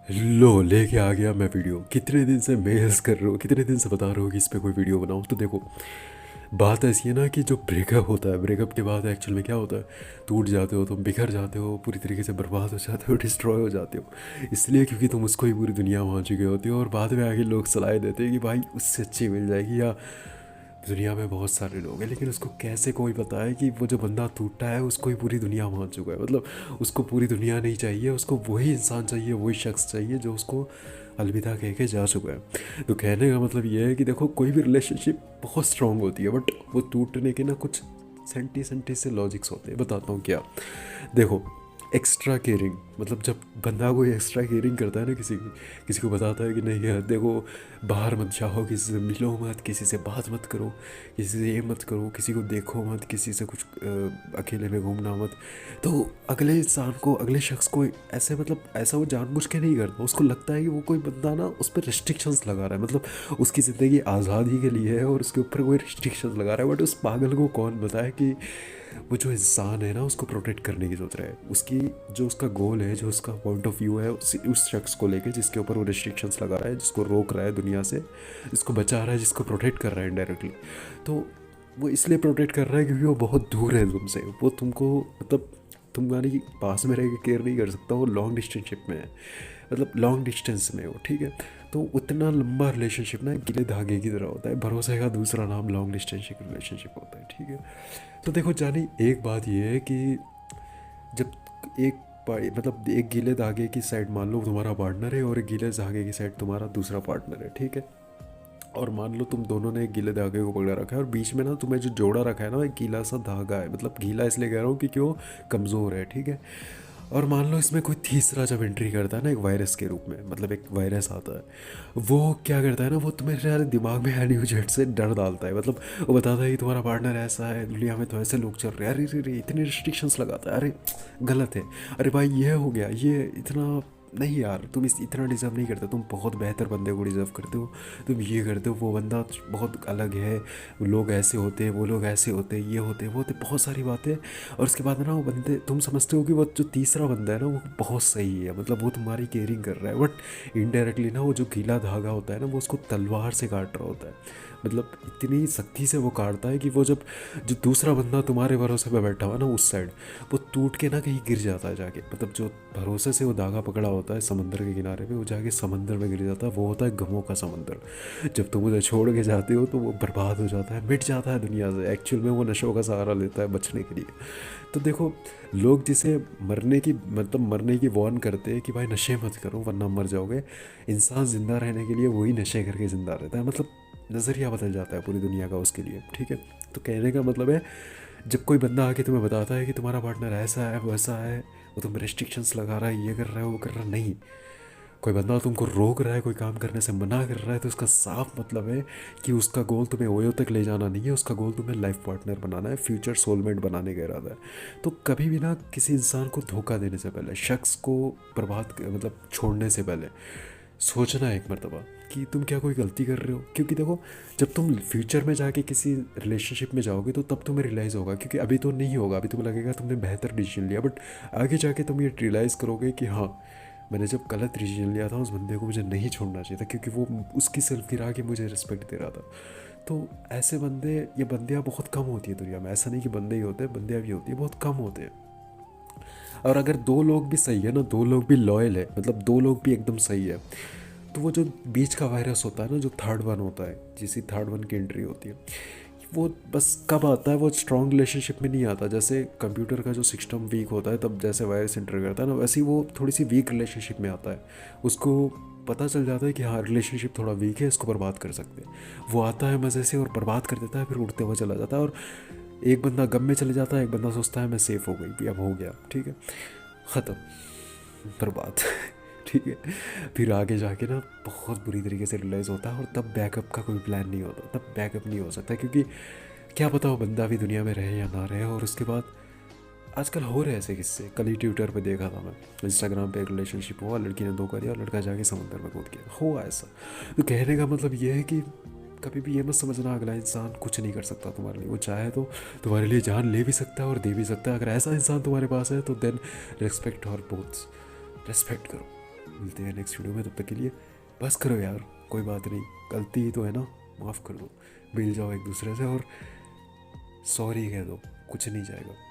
लो लेके आ गया मैं वीडियो। कितने दिन से मेल्स कर रहा हूँ, कितने दिन से बता रहा हूँ कि इस पे कोई वीडियो बनाऊँ। तो देखो, बात ऐसी है ना कि जो ब्रेकअप होता है, ब्रेकअप के बाद एक्चुअल में क्या होता है, टूट जाते हो तुम, बिखर जाते हो, पूरी तरीके से बर्बाद हो जाते हो, डिस्ट्रॉय हो जाते हो। इसलिए क्योंकि तुम उसको ही पूरी दुनिया मान चुके होते हो, और बाद में आके लोग सलाह देते हैं कि भाई उससे अच्छी मिल जाएगी, या दुनिया में बहुत सारे लोग हैं। लेकिन उसको कैसे कोई बताए कि वो जो बंदा टूटा है उसको ही पूरी दुनिया मान चुका है। मतलब उसको पूरी दुनिया नहीं चाहिए, उसको वही इंसान चाहिए, वही शख्स चाहिए जो उसको अलविदा कह के जा चुका है। तो कहने का मतलब ये है कि देखो, कोई भी रिलेशनशिप बहुत स्ट्रांग होती है, बट वो टूटने के ना कुछ सेंटी सेंटी से लॉजिक्स होते हैं। बताता हूँ क्या। देखो, एक्स्ट्रा केयरिंग, मतलब जब बंदा कोई एक्स्ट्रा केयरिंग करता है ना, किसी को बताता है कि नहीं यार देखो, बाहर मत जाओ, किसी से मिलो मत, किसी से बात मत करो, किसी से ये मत करो, किसी को देखो मत, किसी से कुछ अकेले में घूमना मत। तो अगले इंसान को, अगले शख्स को ऐसे, मतलब ऐसा वो जानबूझ के नहीं करता। उसको लगता है कि वो कोई बंदा ना उस पर रिस्ट्रिक्शंस लगा रहा है, मतलब उसकी ज़िंदगी आज़ादी के लिए है और उसके ऊपर कोई रिस्ट्रिक्शंस लगा रहा है। बट उस पागल को कौन बताए कि वो जो इंसान है ना उसको प्रोटेक्ट करने की सोच रहा है। उसकी जो उसका गोल है, जो उसका पॉइंट ऑफ व्यू है, उस शख्स को लेके जिसके ऊपर वो रिस्ट्रिक्शंस लगा रहा है, जिसको रोक रहा है दुनिया से, जिसको बचा रहा है, जिसको प्रोटेक्ट कर रहा है इनडायरेक्टली। तो वो इसलिए प्रोटेक्ट कर रहा है क्योंकि वो बहुत दूर है तुमसे। वो तुमको, मतलब तुम यानी कि पास में रह के केयर नहीं कर सकता, वो लॉन्ग डिस्टेंसशिप में है, मतलब लॉन्ग डिस्टेंस में हो, ठीक है। तो उतना लंबा रिलेशनशिप ना गिले धागे की तरह होता है। भरोसे का दूसरा नाम लॉन्ग डिस्टेंस रिलेशनशिप होता है, ठीक है। तो देखो जानी, एक बात ये है कि जब एक मतलब एक गीले धागे की साइड मान लो तुम्हारा पार्टनर है, और एक गीले धागे की साइड तुम्हारा दूसरा पार्टनर है, ठीक है। और मान लो तुम दोनों ने एक गीले धागे को पकड़ा रखा है, और बीच में ना तुम्हें जो जोड़ा रखा है ना, एक गीला सा धागा है। मतलब गीला इसलिए कह रहा हूँ क्योंकि वो कमज़ोर है, ठीक है। और मान लो इसमें कोई तीसरा जब एंट्री करता है ना, एक वायरस के रूप में, मतलब एक वायरस आता है, वो क्या करता है ना, वो तुम्हारे दिमाग में एनी झट से डर डालता है। मतलब वो बताता है कि तुम्हारा पार्टनर ऐसा है, दुनिया में तो ऐसे लोग चल रहे हैं, अरे रे रे, इतनी रिस्ट्रिक्शंस लगाता है, अरे गलत है, अरे भाई ये हो गया, ये इतना नहीं यार, तुम इतना डिज़र्व नहीं करते, तुम बहुत बेहतर बंदे को डिज़र्व करते हो, तुम ये करते हो, वो बंदा बहुत अलग है, वो लोग ऐसे होते हैं, वो लोग ऐसे होते हैं, ये होते हैं, वो होते, बहुत सारी बातें। और उसके बाद ना वो बंदे, तुम समझते हो कि वो जो तीसरा बंदा है ना वो बहुत सही है, मतलब वो तुम्हारी केयरिंग कर रहा है, बट इनडायरेक्टली ना वो जो गीला धागा होता है ना, वो उसको तलवार से काट रहा होता है। मतलब इतनी सख्ती से वो काटता है कि वो जब जो दूसरा बंदा तुम्हारे भरोसे पे बैठा हुआ ना उस साइड, वो टूट के ना कहीं गिर जाता है जाके। मतलब जो भरोसे से वो धागा पकड़ा होता है समंदर के किनारे पे, वो जाके समंदर में गिर जाता है। वो होता है गमों का समंदर। जब तुम उसे छोड़ के जाते हो तो वो बर्बाद हो जाता है, मिट जाता है दुनिया से। एक्चुअल में वो नशों का सहारा लेता है बचने के लिए। तो देखो, लोग जिसे मरने की, मतलब मरने की वार्न करते हैं कि भाई नशे मत करो वरना मर जाओगे, इंसान ज़िंदा रहने के लिए वही नशे करके ज़िंदा रहता है। मतलब नज़रिया बदल जाता है पूरी दुनिया का उसके लिए, ठीक है। तो कहने का मतलब है, जब कोई बंदा आके तुम्हें बताता है कि तुम्हारा पार्टनर ऐसा है वैसा है, वो तुम रेस्ट्रिक्शंस लगा रहा है, ये कर रहा है वो कर रहा है, नहीं। कोई बंदा तुमको रोक रहा है, कोई काम करने से मना कर रहा है, तो उसका साफ मतलब है कि उसका गोल तुम्हें ओयो तक ले जाना नहीं है, उसका गोल तुम्हें लाइफ पार्टनर बनाना है, फ्यूचर सोलमेट बनाने का इरादा है। तो कभी भी ना किसी इंसान को धोखा देने से पहले, शख्स को बर्बाद मतलब छोड़ने से पहले सोचना है एक मरतबा कि तुम क्या कोई गलती कर रहे हो। क्योंकि देखो, जब तुम फ्यूचर में जाके किसी रिलेशनशिप में जाओगे तो तब तुम्हें रियलाइज़ होगा, क्योंकि अभी तो नहीं होगा, अभी तुम्हें लगेगा तुमने बेहतर डिसीजन लिया, बट आगे जाके तुम ये रियलाइज़ करोगे कि हाँ, मैंने जब गलत डिसीजन लिया था, उस बंदे को मुझे नहीं छोड़ना चाहिए था, क्योंकि वो उसकी सिर्फ गिरा के मुझे रिस्पेक्ट दे रहा था। तो ऐसे बंदे, ये बंदियाँ बहुत कम होती है दुनिया में। ऐसा नहीं कि बंदे ही होते हैं, बंदियाँ भी होती है, बहुत कम होते हैं। और अगर दो लोग भी सही है ना, दो लोग भी लॉयल है, मतलब दो लोग भी एकदम सही है, तो वो जो बीच का वायरस होता है ना, जो थर्ड वन होता है, जिसकी थर्ड वन की एंट्री होती है, वो बस कब आता है, वो स्ट्रॉन्ग रिलेशनशिप में नहीं आता। जैसे कंप्यूटर का जो सिस्टम वीक होता है तब जैसे वायरस एंटर करता है ना, वैसे ही वो थोड़ी सी वीक रिलेशनशिप में आता है। उसको पता चल जाता है कि हाँ, रिलेशनशिप थोड़ा वीक है, इसको बर्बाद कर सकते हैं। वो आता है मज़े से और बर्बाद कर देता है, फिर उड़ते हुए चला जाता है। और एक बंदा गम में चले जाता है, एक बंदा सोचता है मैं सेफ़ हो गई, अब हो गया, ठीक है, ख़त्म, बर्बाद। ठीक है। फिर आगे जाके ना बहुत बुरी तरीके से रियलाइज़ होता है, और तब बैकअप का कोई प्लान नहीं होता, तब बैकअप नहीं हो सकता, क्योंकि क्या पता वो बंदा भी दुनिया में रहे या ना रहे। और उसके बाद आजकल हो रहे ऐसे किस्से। कल ही ट्विटर पे देखा था मैं, इंस्टाग्राम पे एक रिलेशनशिप हुआ, लड़की ने धोखा दिया और लड़का जाके समंदर में कूद गया, हुआ ऐसा। तो कहने का मतलब ये है कि कभी भी ये मत समझना अगला इंसान कुछ नहीं कर सकता तुम्हारे लिए। वो चाहे तो तुम्हारे लिए जान ले भी सकता है और दे भी सकता है। अगर ऐसा इंसान तुम्हारे पास है तो देन रिस्पेक्ट और बोथ, रेस्पेक्ट करो। मिलते हैं नेक्स्ट वीडियो में, तब तक के लिए बस करो यार, कोई बात नहीं, गलती ही तो है ना, माफ़ कर दो, मिल जाओ एक दूसरे से और सॉरी कह दो, कुछ नहीं जाएगा।